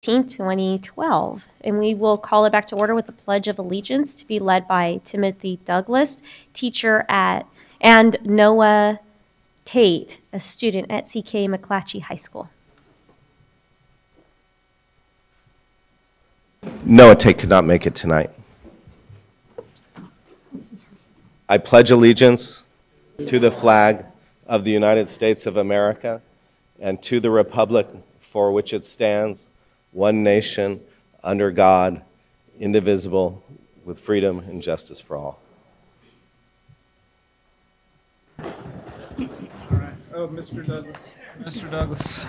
2012. And we will call it back to order with the Pledge of Allegiance to be led by Timothy Douglas, teacher and Noah Tate, a student at CK McClatchy High School. Noah Tate could not make it tonight. I pledge allegiance to the flag of the United States of America and to the republic for which it stands, one nation, under God, indivisible, with freedom and justice for all. All right. Oh, Mr. Douglas. Mr. Douglas.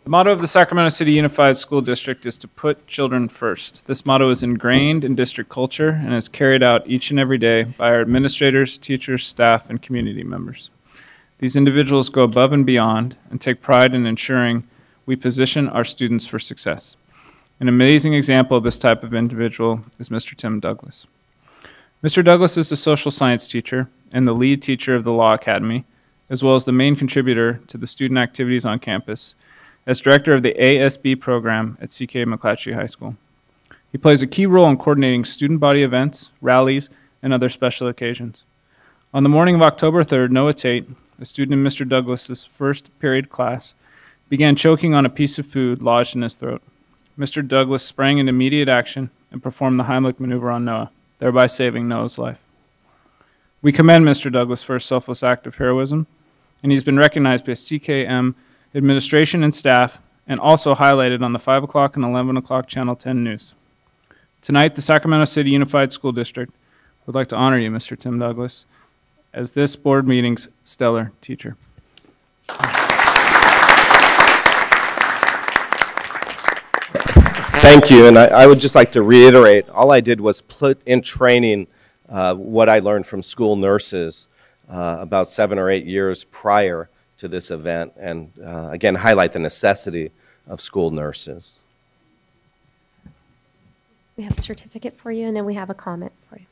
The motto of the Sacramento City Unified School District is to put children first. This motto is ingrained in district culture and is carried out each and every day by our administrators, teachers, staff, and community members. These individuals go above and beyond and take pride in ensuring we position our students for success. An amazing example of this type of individual is Mr. Tim Douglas. Mr. Douglas is a social science teacher and the lead teacher of the Law Academy, as well as the main contributor to the student activities on campus as director of the ASB program at CK McClatchy High School. He plays a key role in coordinating student body events, rallies, and other special occasions. On the morning of October 3rd, Noah Tate, a student in Mr. Douglas's first period class, began choking on a piece of food lodged in his throat. Mr. Douglas sprang into immediate action and performed the Heimlich maneuver on Noah, thereby saving Noah's life. We commend Mr. Douglas for his selfless act of heroism, and he's been recognized by CKM administration and staff, and also highlighted on the 5 o'clock and 11 o'clock Channel 10 news. Tonight, the Sacramento City Unified School District would like to honor you, Mr. Tim Douglas, as this board meeting's stellar teacher. Thank you, and I would just like to reiterate, all I did was put in training what I learned from school nurses about 7 or 8 years prior to this event, and again, highlight the necessity of school nurses. We have a certificate for you, and then we have a comment for you.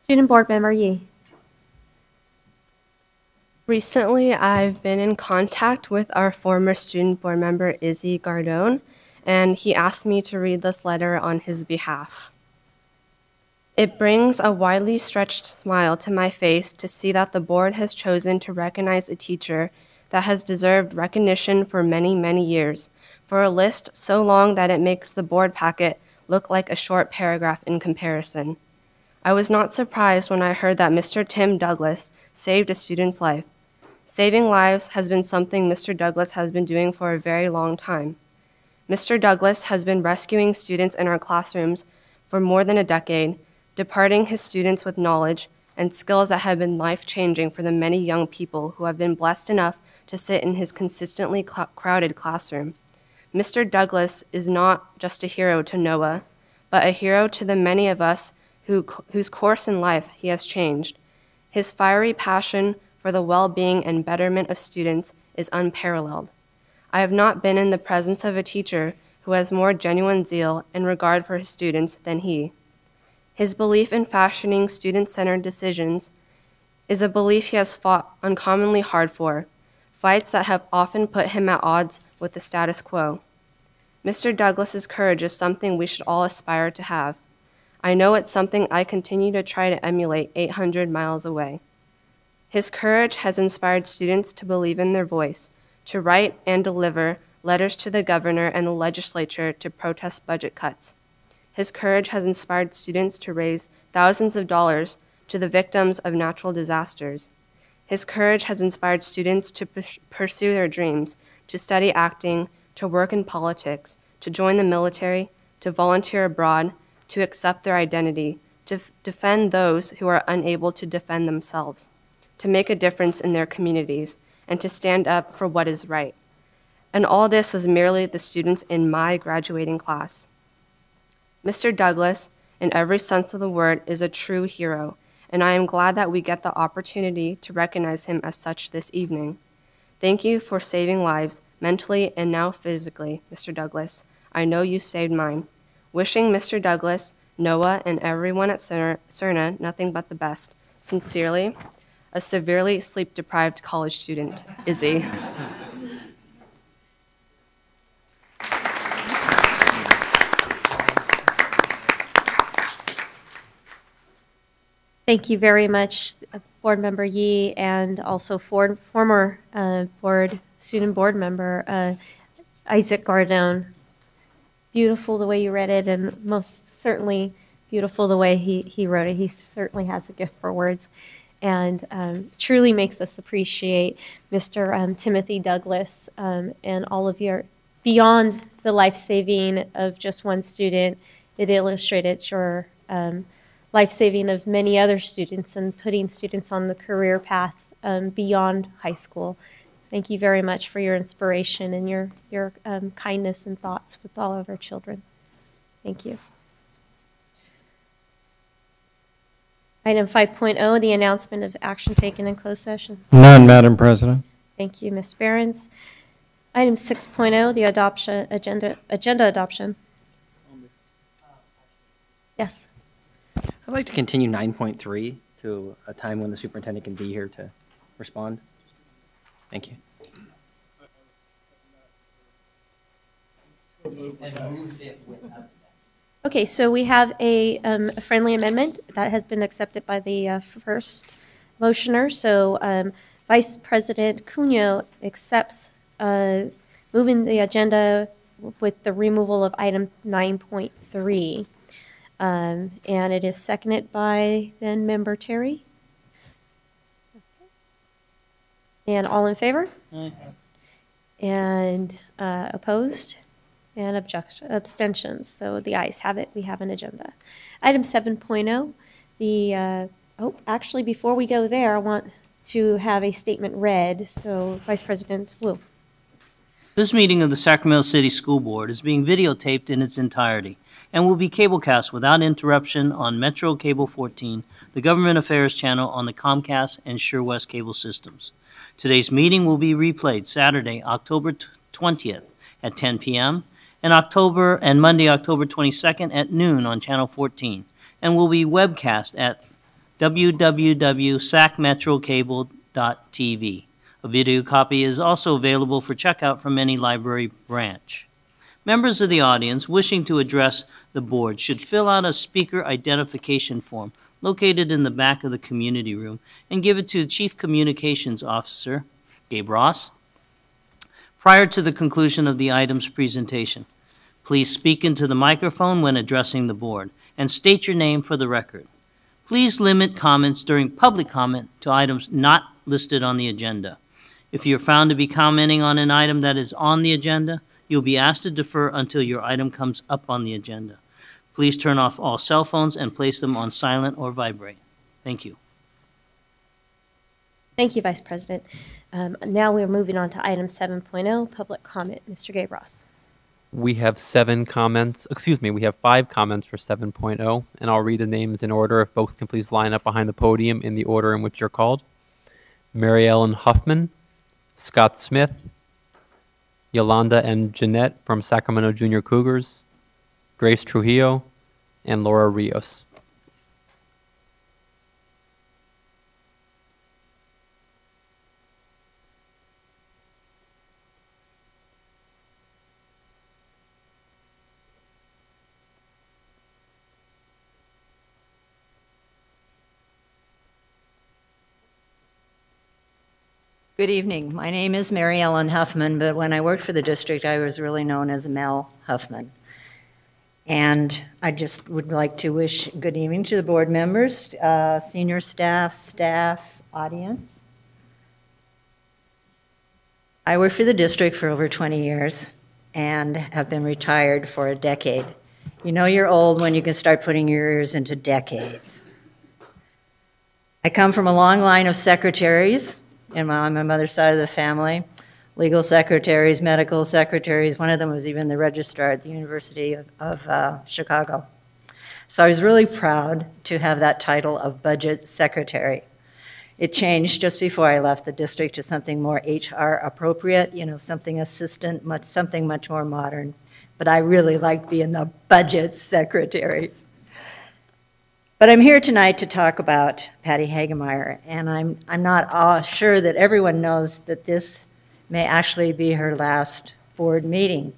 Student Board Member Yee. Recently, I've been in contact with our former student board member, Izzy Gardone, and he asked me to read this letter on his behalf. It brings a widely stretched smile to my face to see that the board has chosen to recognize a teacher that has deserved recognition for many, many years, for a list so long that it makes the board packet look like a short paragraph in comparison. I was not surprised when I heard that Mr. Tim Douglas saved a student's life. Saving lives has been something Mr. Douglas has been doing for a very long time. Mr. Douglas has been rescuing students in our classrooms for more than a decade, departing his students with knowledge and skills that have been life-changing for the many young people who have been blessed enough to sit in his consistently crowded classroom. Mr. Douglas is not just a hero to Noah, but a hero to the many of us whose course in life he has changed. His fiery passion for the well-being and betterment of students is unparalleled. I have not been in the presence of a teacher who has more genuine zeal and regard for his students than he. His belief in fashioning student-centered decisions is a belief he has fought uncommonly hard for, fights that have often put him at odds with the status quo. Mr. Douglas's courage is something we should all aspire to have. I know it's something I continue to try to emulate 800 miles away. His courage has inspired students to believe in their voice, to write and deliver letters to the governor and the legislature to protest budget cuts. His courage has inspired students to raise thousands of dollars to the victims of natural disasters. His courage has inspired students to pursue their dreams, to study acting, to work in politics, to join the military, to volunteer abroad, to accept their identity, to defend those who are unable to defend themselves, to make a difference in their communities, and to stand up for what is right. And all this was merely the students in my graduating class. Mr. Douglas, in every sense of the word, is a true hero, and I am glad that we get the opportunity to recognize him as such this evening. Thank you for saving lives, mentally and now physically, Mr. Douglas. I know you saved mine. Wishing Mr. Douglas, Noah, and everyone at Cerna nothing but the best. Sincerely, a severely sleep-deprived college student, Izzy. Thank you very much, Board Member Yee, and also former student board member Isaac Gardone. Beautiful the way you read it, and most certainly beautiful the way he wrote it. He certainly has a gift for words, and truly makes us appreciate Mr. Timothy Douglas and all of your, beyond the life-saving of just one student, it illustrated your life-saving of many other students and putting students on the career path beyond high school. Thank you very much for your inspiration and your kindness and thoughts with all of our children. Thank you. Item 5.0, the announcement of action taken in closed session. None, Madam President. Thank you, Ms. Behrens. Item 6.0, the agenda adoption. Yes. I'd like to continue 9.3 to a time when the superintendent can be here to respond. Thank you. Okay, so we have a friendly amendment that has been accepted by the first motioner. So Vice President Cunha accepts moving the agenda with the removal of item 9.3. And it is seconded by then Member Terry. And all in favor? Aye. And opposed? And abstentions. So the ayes have it. We have an agenda. Item 7.0, actually, before we go there, I want to have a statement read. So Vice President Wu. This meeting of the Sacramento City School Board is being videotaped in its entirety and will be cablecast without interruption on Metro Cable 14, the Government Affairs channel on the Comcast and SureWest cable systems. Today's meeting will be replayed Saturday, October 20th at 10 p.m. and Monday, October 22nd at noon on Channel 14, and will be webcast at www.sacmetrocable.tv. A video copy is also available for checkout from any library branch. Members of the audience wishing to address the board should fill out a speaker identification form located in the back of the community room and give it to the Chief Communications Officer, Gabe Ross, prior to the conclusion of the item's presentation. Please speak into the microphone when addressing the board and state your name for the record. Please limit comments during public comment to items not listed on the agenda. If you're found to be commenting on an item that is on the agenda, you'll be asked to defer until your item comes up on the agenda. Please turn off all cell phones and place them on silent or vibrate. Thank you. Thank you, Vice President. Now we're moving on to item 7.0, public comment. Mr. Gabe Ross. We have 5 comments for 7.0, and I'll read the names in order. If folks can please line up behind the podium in the order in which you're called. Mary Ellen Huffman, Scott Smith, Yolanda and Jeanette from Sacramento Junior Cougars, Grace Trujillo, and Laura Rios. Good evening. My name is Mary Ellen Huffman, but when I worked for the district, I was really known as Mel Huffman. And I just would like to wish good evening to the board members, senior staff, audience. I worked for the district for over 20 years and have been retired for a decade. You know you're old when you can start putting your ears into decades. I come from a long line of secretaries on my mother's side of the family, legal secretaries, medical secretaries. One of them was even the registrar at the University of Chicago. So I was really proud to have that title of budget secretary. It changed just before I left the district to something more HR appropriate, something assistant, something much more modern. but I really like being the budget secretary. But I'm here tonight to talk about Patty Hagemeyer, and I'm not sure that everyone knows that this may actually be her last board meeting.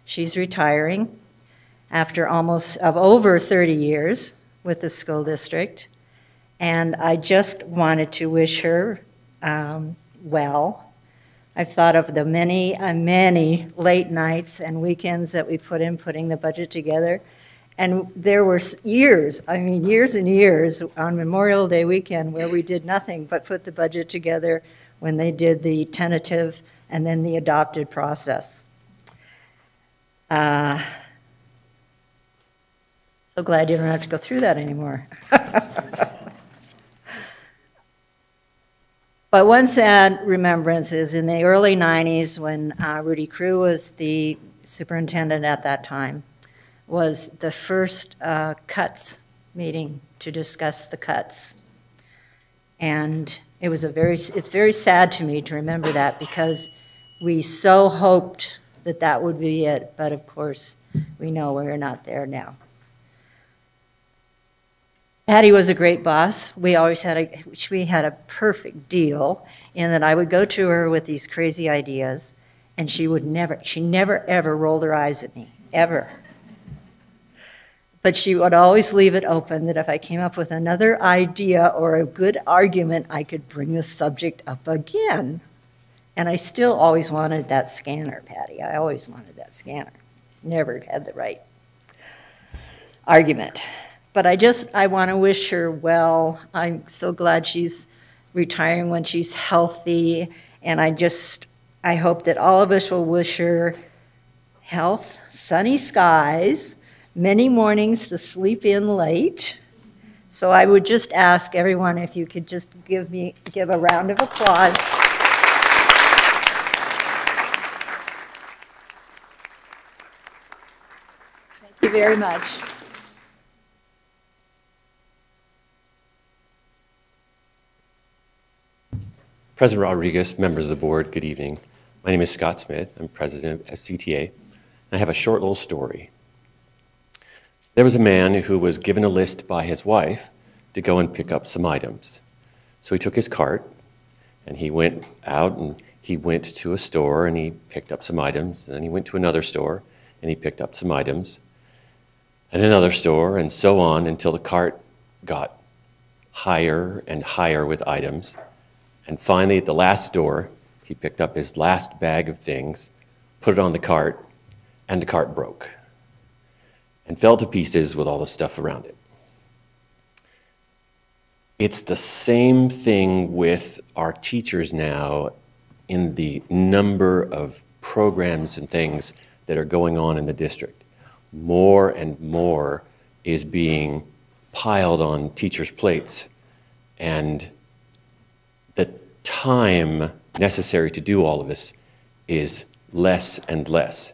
She's retiring after over 30 years with the school district, and I just wanted to wish her well. I've thought of the many late nights and weekends that we put in putting the budget together. And there were years and years on Memorial Day weekend where we did nothing but put the budget together when they did the tentative and then the adopted process. So glad you don't have to go through that anymore. But one sad remembrance is in the early 90s when Rudy Crew was the superintendent at that time, was the first cuts meeting to discuss the cuts. And it's very sad to me to remember that because we so hoped that that would be it, but of course we know we're not there now. Patty was a great boss. We had a perfect deal in that I would go to her with these crazy ideas and she never ever rolled her eyes at me, ever. But she would always leave it open that if I came up with another idea or a good argument, I could bring the subject up again. And I still always wanted that scanner, Patty. I always wanted that scanner. Never had the right argument. But I want to wish her well. I'm so glad she's retiring when she's healthy. And I hope that all of us will wish her health, sunny skies, many mornings to sleep in late. So I would just ask everyone if you could just give a round of applause. Thank you very much. President Rodriguez, members of the board, good evening. My name is Scott Smith. I'm president of SCTA, and I have a short little story. There was a man who was given a list by his wife to go and pick up some items. So he took his cart, and he went out, and he went to a store, and he picked up some items, and then he went to another store, and he picked up some items, and another store, and so on until the cart got higher and higher with items. And finally, at the last store, he picked up his last bag of things, put it on the cart, and the cart broke and fell to pieces with all the stuff around it. It's the same thing with our teachers now in the number of programs and things that are going on in the district. More and more is being piled on teachers' plates, and the time necessary to do all of this is less and less.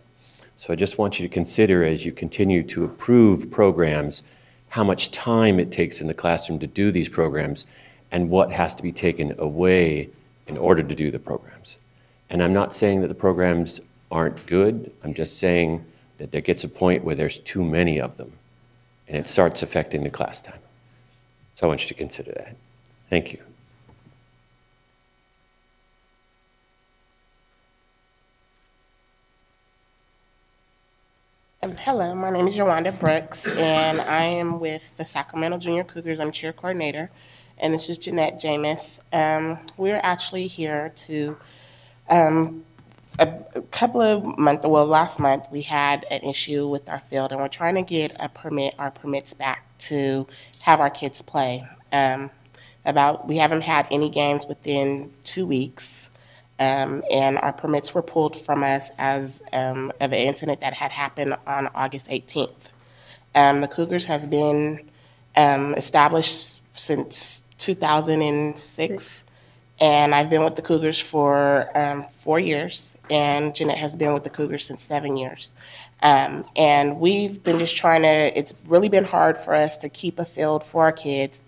So I just want you to consider as you continue to approve programs how much time it takes in the classroom to do these programs and what has to be taken away in order to do the programs. And I'm not saying that the programs aren't good. I'm just saying that there gets a point where there's too many of them and it starts affecting the class time. So I want you to consider that. Thank you. Hello, my name is Yolanda Brooks, and I am with the Sacramento Junior Cougars. I'm cheer coordinator, and this is Jeanette Jameis. We're actually here to, last month we had an issue with our field, and we're trying to get our permits back to have our kids play. We haven't had any games within 2 weeks. And our permits were pulled from us as of an incident that had happened on August 18th. The Cougars has been established since 2006, and I've been with the Cougars for 4 years, and Jeanette has been with the Cougars since 7 years. And we've been just it's really been hard for us to keep a field for our kids.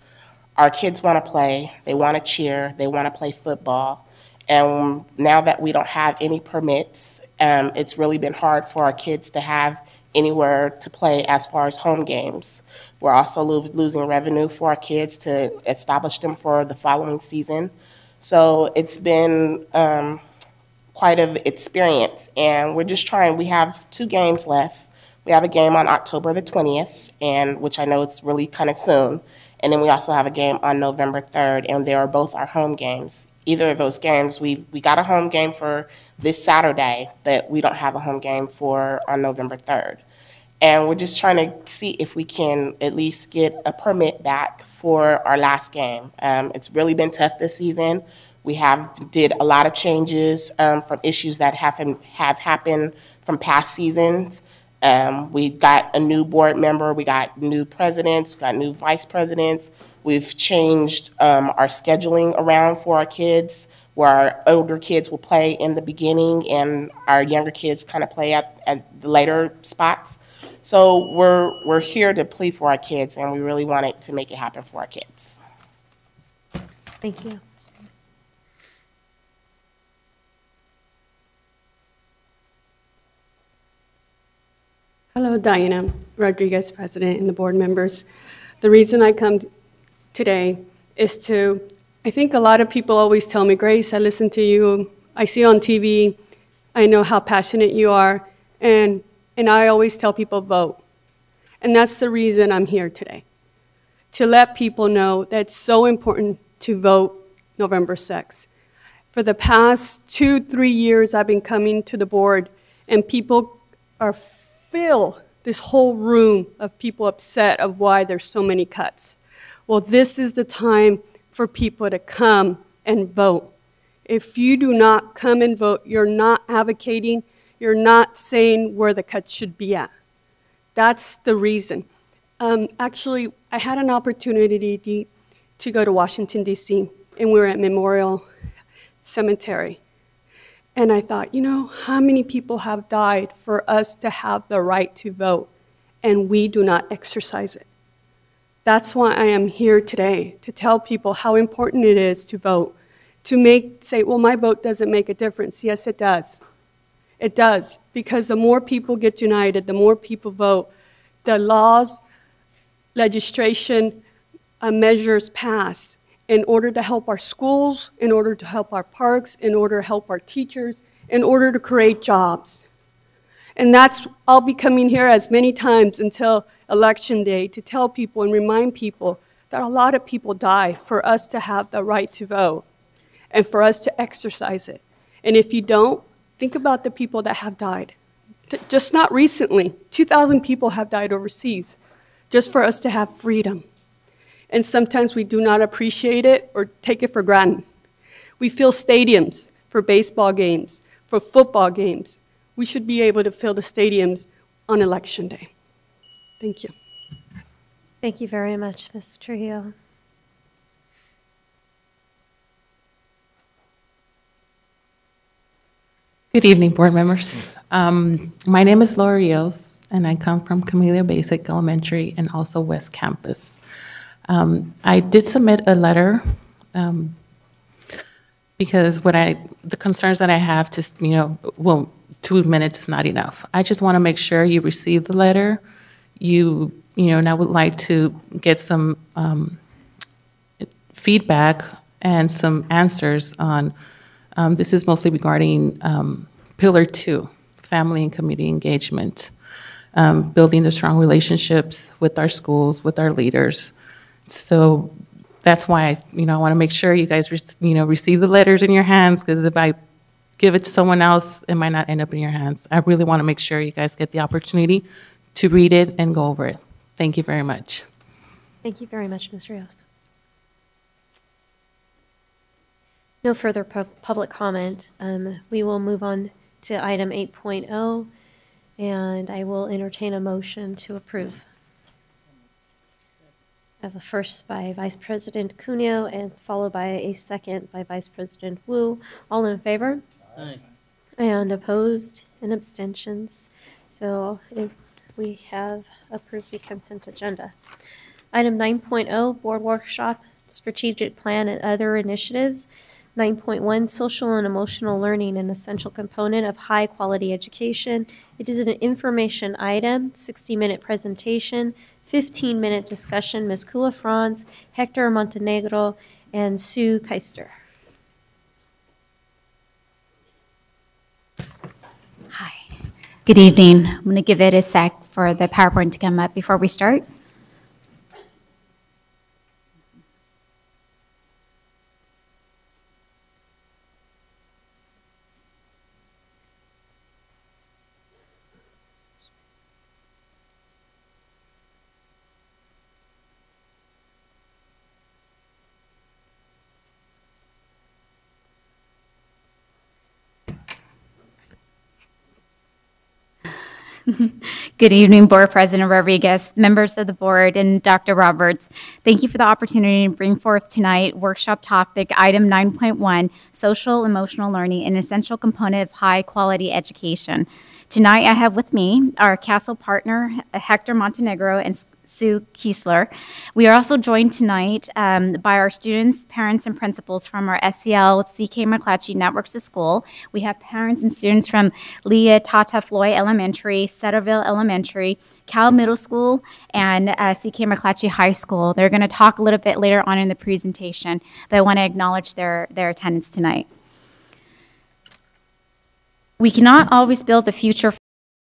Our kids want to play, they want to cheer, they want to play football. And now that we don't have any permits, it's really been hard for our kids to have anywhere to play as far as home games. We're also losing revenue for our kids to establish them for the following season. So it's been quite an experience, and we're just trying. We have 2 games left. We have a game on October the 20th, and which I know it's really kind of soon. And then we also have a game on November 3rd, and they are both our home games. Either of those games, we got a home game for this Saturday, but we don't have a home game for on November 3rd. And we're just trying to see if we can at least get a permit back for our last game. It's really been tough this season. We did a lot of changes from issues that have happened from past seasons. We got a new board member, we got new presidents, we got new vice presidents. We've changed our scheduling around for our kids, where our older kids will play in the beginning and our younger kids kind of play at the later spots. So we're here to plead for our kids, and we really wanted to make it happen for our kids. Thank you. Hello, Diana Rodriguez, President, and the board members. The reason I come today is I think a lot of people always tell me, Grace, I listen to you, I see you on TV, I know how passionate you are, and I always tell people vote. And that's the reason I'm here today, to let people know that it's so important to vote November 6th. For the past 2-3 years, I've been coming to the board, and people fill this whole room of people upset of why there's so many cuts. Well, this is the time for people to come and vote. If you do not come and vote, you're not advocating, you're not saying where the cuts should be at. That's the reason. Actually, I had an opportunity to go to Washington, D.C., and we were at Memorial Cemetery. And I thought, you know, how many people have died for us to have the right to vote, and we do not exercise it? That's why I am here today, to tell people how important it is to vote, to say, well, my vote doesn't make a difference. Yes, it does. It does, because the more people get united, the more people vote, the laws, legislation, measures pass in order to help our schools, in order to help our parks, in order to help our teachers, in order to create jobs. And I'll be coming here as many times until Election Day to tell people and remind people that a lot of people die for us to have the right to vote and for us to exercise it. And if you don't, think about the people that have died. Just not recently, 2,000 people have died overseas just for us to have freedom. And sometimes we do not appreciate it or take it for granted. We fill stadiums for baseball games, for football games. We should be able to fill the stadiums on Election Day. Thank you. Thank you very much, Ms. Trujillo. Good evening, board members. My name is Laura Rios, and I come from Camellia Basic Elementary and also West Campus. I did submit a letter because the concerns that I have, just 2 minutes is not enough. I just want to make sure you receive the letter. And I would like to get some feedback and some answers on. This is mostly regarding Pillar 2, family and community engagement, building the strong relationships with our schools, with our leaders. So that's why I want to make sure you guys receive the letters in your hands, because if I give it to someone else, it might not end up in your hands. I really want to make sure you guys get the opportunity to read it and go over it. Thank you very much. Thank you very much, Ms. Rios. No further public comment. We will move on to item 8.0, and I will entertain a motion to approve. I have a first by Vice President Cuneo and followed by a second by Vice President Wu. All in favor? Aye. And opposed and abstentions. So we have approved the consent agenda. Item 9.0, Board Workshop, Strategic Plan and Other Initiatives. 9.1, social and emotional learning, an essential component of high-quality education. It is an information item, 60-minute presentation, 15-minute discussion. Ms. Kula Franz, Hector Montenegro, and Sue Keister. Hi. Good evening. I'm going to give it a sec for the PowerPoint to come up before we start. Good evening, Board President Rodriguez, members of the board, and Dr. Roberts. Thank you for the opportunity to bring forth tonight workshop topic item 9.1, social emotional learning, an essential component of high quality education. Tonight I have with me our Castle partner, Hector Montenegro and Sue Kiesler. We are also joined tonight by our students, parents, and principals from our SEL CK McClatchy Networks of School. We have parents and students from Leah Tata Floyd Elementary, Setterville Elementary, Cal Middle School, and CK McClatchy High School. They're going to talk a little bit later on in the presentation, but I want to acknowledge their attendance tonight. We cannot always build the future